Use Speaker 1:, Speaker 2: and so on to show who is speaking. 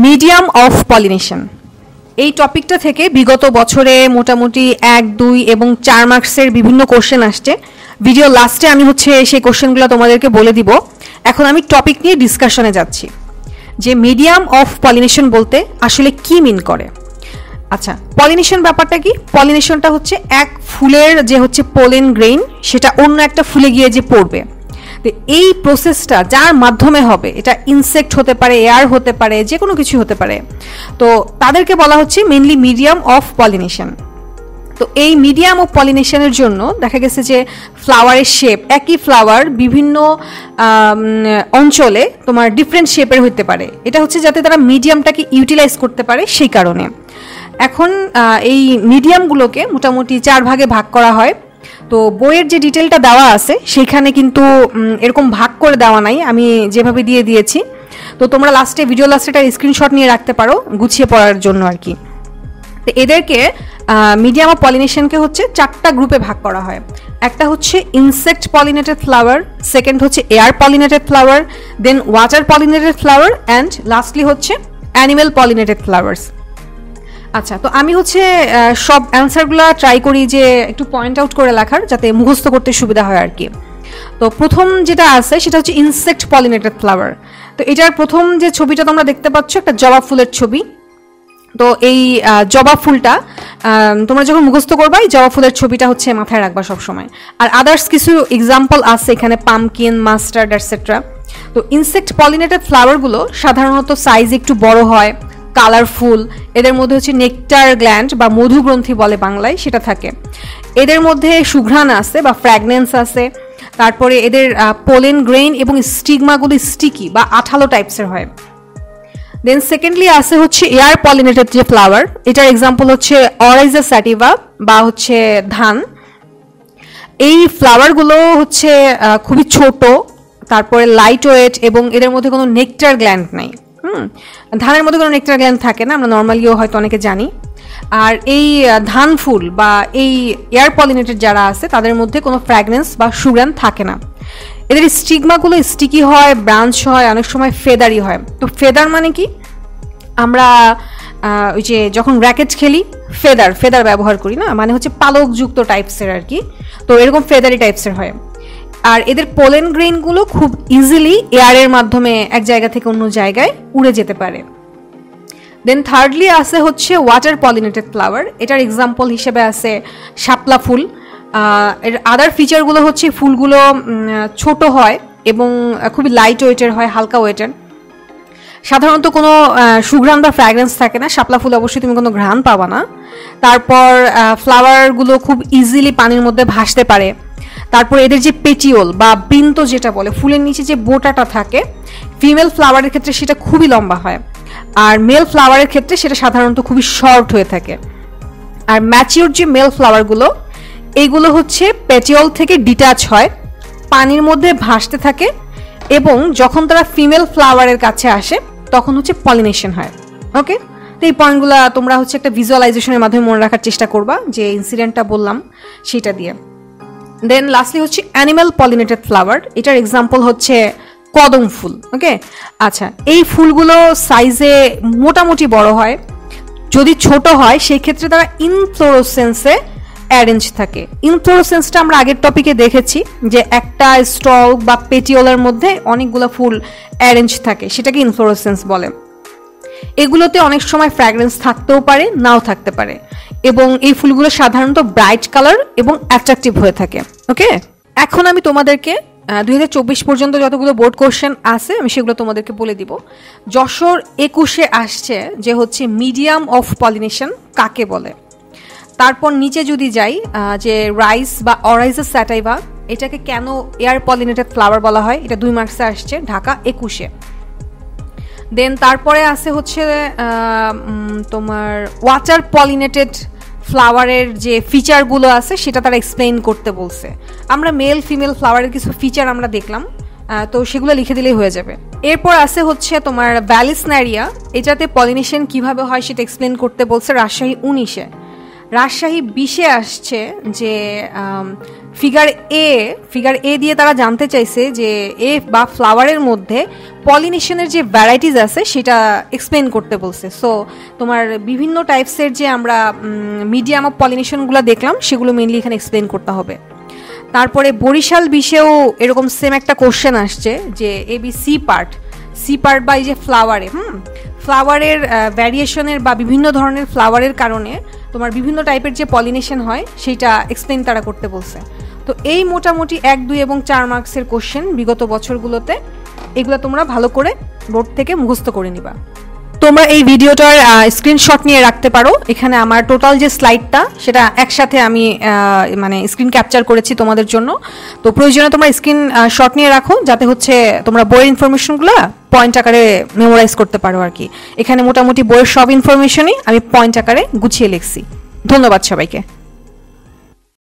Speaker 1: Medium of pollination এই টপিকটা থেকে বিগত বছরে মোটামুটি 1, 2 এবং 4 মার্কসের বিভিন্ন কোশ্চেন আসছে। ভিডিও লাস্টে আমি সেই কোশ্চেনগুলো তোমাদেরকে বলে দিব। এখন আমি টপিক নিয়ে ডিসকাশনে যাচ্ছি যে মিডিয়াম অফ পলিনেশন বলতে আসলে কি মিন করে। আচ্ছা, পলিনেশন ব্যাপারটা কি? পলিনেশনটা এক ফুলের যে পোলেন গ্রেইন সেটা অন্য একটা ফুলে গিয়ে যে পড়বে, তো এই প্রসেসটা যার মাধ্যমে হবে, এটা ইনসেক্ট হতে পারে, এয়ার হতে পারে, যে কোনো কিছু হতে পারে, তো তাদেরকে বলা হচ্ছে মেইনলি মিডিয়াম অফ পলিনেশন। তো এই মিডিয়াম অফ পলিনেশনের জন্য দেখা গেছে যে ফ্লাওয়ারের শেপ, একই ফ্লাওয়ার বিভিন্ন অঞ্চলে তোমার ডিফারেন্ট শেপের হতে পারে। এটা যাতে তারা মিডিয়ামটাকে ইউটিলাইজ করতে পারে সেই কারণে। এখন এই মিডিয়ামগুলোকে মোটামুটি 4 ভাগে ভাগ করা হয়। তো বইয়ের যে ডিটেলটা দেওয়া আছে সেখানে কিন্তু এরকম ভাগ করে দেওয়া নাই, আমি যেভাবে দিয়ে দিয়েছি। তো তোমরা ভিডিও লাস্টে একটা স্ক্রিনশট নিয়ে রাখতে পারো গুছিয়ে পড়ার জন্য আর কি। তো এদেরকে মিডিয়াম অফ পলিনেশনকে 4টা গ্রুপে ভাগ করা হয়। একটা insect pollinated flower, second air pollinated flower, then water pollinated flower, and lastly animal pollinated flowers. আচ্ছা, তো আমি সব অ্যান্সারগুলো ট্রাই করি যে একটু পয়েন্ট আউট করে লেখার, যাতে মুখস্থ করতে সুবিধা হয় আর কি। তো প্রথম যেটা আছে সেটা ইনসেক্ট পলিনেটেড ফ্লাওয়ার। তো এটার প্রথম যে ছবিটা তোমরা দেখতে পাচ্ছ, একটা জবা ফুলের ছবি। তো এই জবা ফুলটা তোমরা যখন মুখস্থ করবা, এই জবা ফুলের ছবিটা মাথায় রাখবা সবসময়। আর আদার্স কিছু এক্সাম্পল আছে এখানে, পামকিন, মাস্টার্ড এটসেট্রা। তো ইনসেক্ট পলিনেটেড ফ্লাওয়ারগুলো সাধারণত সাইজ একটু বড় হয়, কালারফুল। এদের মধ্যে নেকটার গ্ল্যান্ড বা মধু গ্রন্থি বলে বাংলায়, সেটা থাকে। এদের মধ্যে সুঘ্রাণ আছে বা ফ্র্যাগনেন্স আছে। তারপরে এদের পোলেন গ্রেইন এবং স্টিগমাগুলো স্টিকি বা আঠালো টাইপসের হয়। দেন সেকেন্ডলি আছে এয়ার পলিনেটেড যে ফ্লাওয়ার, এটার এক্সাম্পল অরাইজা স্যাটিভা বা ধান। এই ফ্লাওয়ারগুলো খুবই ছোট, তারপরে লাইট ওয়েট, এবং এদের মধ্যে কোনো নেকটার গ্ল্যান্ড নাই। ধানের মধ্যে কোনো নেকটার গ্ল্যান্ড থাকে না, আমরা নর্মালিও হয়তো অনেকে জানি। আর এই ধান ফুল বা এই এয়ার পলিনেটেড যারা আছে তাদের মধ্যে কোনো ফ্র্যাগনেন্স বা সুগ্রাণ থাকে না। এদের স্টিগমাগুলো স্টিকি হয়, ব্রাঞ্চ হয়, অনেক সময় ফেদারি হয়। তো ফেদার মানে কি? আমরা ওই যে যখন র্যাকেট খেলি ফেদার ব্যবহার করি না, মানে পালকযুক্ত টাইপসের আর কি। তো এরকম ফেদারি টাইপসের হয়। আর এদের পোলেন গ্রেইনগুলো খুব ইজিলি এয়ারের মাধ্যমে এক জায়গা থেকে অন্য জায়গায় উড়ে যেতে পারে। দেন থার্ডলি আছে ওয়াটার পলিনেটেড ফ্লাওয়ার। এটার এক্সাম্পল হিসেবে আছে শাপলা ফুল। এর আদার ফিচারগুলো ফুলগুলো ছোট হয় এবং খুবই লাইট ওয়েটের হয়, হালকা ওয়েটের। সাধারণত কোনো সুঘ্রাণ বা ফ্র্যাগরেন্স থাকে না। শাপলা ফুল অবশ্যই তুমি কোনো ঘ্রাণ পাবা না। তারপর ফ্লাওয়ারগুলো খুব ইজিলি পানির মধ্যে ভাসতে পারে। তারপর এদের যে পেটিওল বা বৃন্ত যেটা বলে, ফুলের নিচে যে বোটাটা থাকে, ফিমেল ফ্লাওয়ারের ক্ষেত্রে সেটা খুবই লম্বা হয়, আর মেল ফ্লাওয়ারের ক্ষেত্রে সেটা সাধারণত খুবই শর্ট হয়ে থাকে। আর ম্যাচিওর যে মেল ফ্লাওয়ারগুলো, এইগুলো পেটিওল থেকে ডিটাচ হয়, পানির মধ্যে ভাসতে থাকে, এবং যখন তারা ফিমেল ফ্লাওয়ারের কাছে আসে তখন পলিনেশন হয়। ওকে, তো এই পয়েন্টগুলো তোমরা একটা ভিজুয়ালাইজেশনের মাধ্যমে মনে রাখার চেষ্টা করবা, যে ইনসিডেন্টটা বললাম সেটা দিয়ে। দেন লাস্টলি অ্যানিমাল পলিনেটেড ফ্লাওয়ার। এটার এক্সাম্পল কদম ফুল। ওকে, আচ্ছা, এই ফুলগুলো সাইজে মোটামুটি বড় হয়। যদি ছোট হয় সেই ক্ষেত্রে তারা ইনফ্লোরোসেন্সে অ্যারেঞ্জ থাকে। ইনফ্লোরোসেন্সটা আমরা আগের টপিকে দেখেছি, যে একটা স্টক বা পেটিওলের মধ্যে অনেকগুলো ফুল অ্যারেঞ্জ থাকে, সেটাকে ইনফ্লোরোসেন্স বলে। এগুলোতে অনেক সময় ফ্র্যাগরেন্স থাকতেও পারে, নাও থাকতে পারে, এবং এই ফুলগুলো সাধারণত ব্রাইট কালার এবং অ্যাট্রাকটিভ হয়ে থাকে। ওকে, এখন আমি তোমাদেরকে 2024 পর্যন্ত যতগুলো বোর্ড কোশ্চেন আছে আমি সেগুলো তোমাদেরকে বলে দিব। যশোর 21-এ আসছে যে মিডিয়াম অফ পলিনেশন কাকে বলে। তারপর নিচে যদি যাই, যে রাইস বা অরাইজা স্যাটাইভা, এটাকে কেন এয়ার পলিনেটেড ফ্লাওয়ার বলা হয়, এটা 2 মার্কসে আসছে ঢাকা 21-এ। দেন তারপরে আছে তোমার ওয়াটার পলিনেটেড ফ্লাওয়ারের যে ফিচারগুলো আছে সেটা তারা এক্সপ্লেইন করতে বলছে। আমরা মেল ফিমেল ফ্লাওয়ারের কিছু ফিচার আমরা দেখলাম, তো সেগুলো লিখে দিলেই হয়ে যাবে। এরপর আছে তোমার ভ্যালিসনারিয়া, এটাতে পলিনেশন কিভাবে হয় সেটা এক্সপ্লেইন করতে বলছে রাজশাহী 19-এ। রাজশাহী 20-এ আসছে যে ফিগার এ দিয়ে তারা জানতে চাইছে যে এ বা ফ্লাওয়ারের মধ্যে পলিনেশনের যে ভ্যারাইটিস আছে সেটা এক্সপ্লেন করতে বলছে। সো তোমার বিভিন্ন টাইপসের যে আমরা মিডিয়াম অফ পলিনেশনগুলো দেখলাম সেগুলো মেইনলি এখানে এক্সপ্লেন করতে হবে। তারপরে বরিশাল 20-এও এরকম সেম একটা কোশ্চেন আসছে যে সি পার্ট বা এই যে ফ্লাওয়ারের ভ্যারিয়েশনের বা বিভিন্ন ধরনের ফ্লাওয়ারের কারণে তোমার বিভিন্ন টাইপের যে পলিনেশন হয় সেইটা এক্সপ্লেন তারা করতে বলছে। তো এই মোটামুটি 1, 2 এবং 4 মার্কসের কোশ্চেন বিগত বছরগুলোতে, এগুলো তোমরা ভালো করে বোর্ড থেকে মুখস্থ করে নিবা। তোমরা এই ভিডিওটার স্ক্রিনশট নিয়ে রাখতে পারো। এখানে আমার টোটাল যে স্লাইডটা সেটা একসাথে আমি মানে স্ক্রিন ক্যাপচার করেছি তোমাদের জন্য। তো প্রয়োজনে তোমরা স্ক্রিনশট নিয়ে রাখো যাতে হচ্ছে তোমরা বইয়ের ইনফরমেশনগুলো পয়েন্ট আকারে মেমোরাইজ করতে পারো আর কি। এখানে মোটামুটি বইয়ের সব ইনফরমেশনই আমি পয়েন্ট আকারে গুছিয়ে লিখছি। ধন্যবাদ সবাইকে।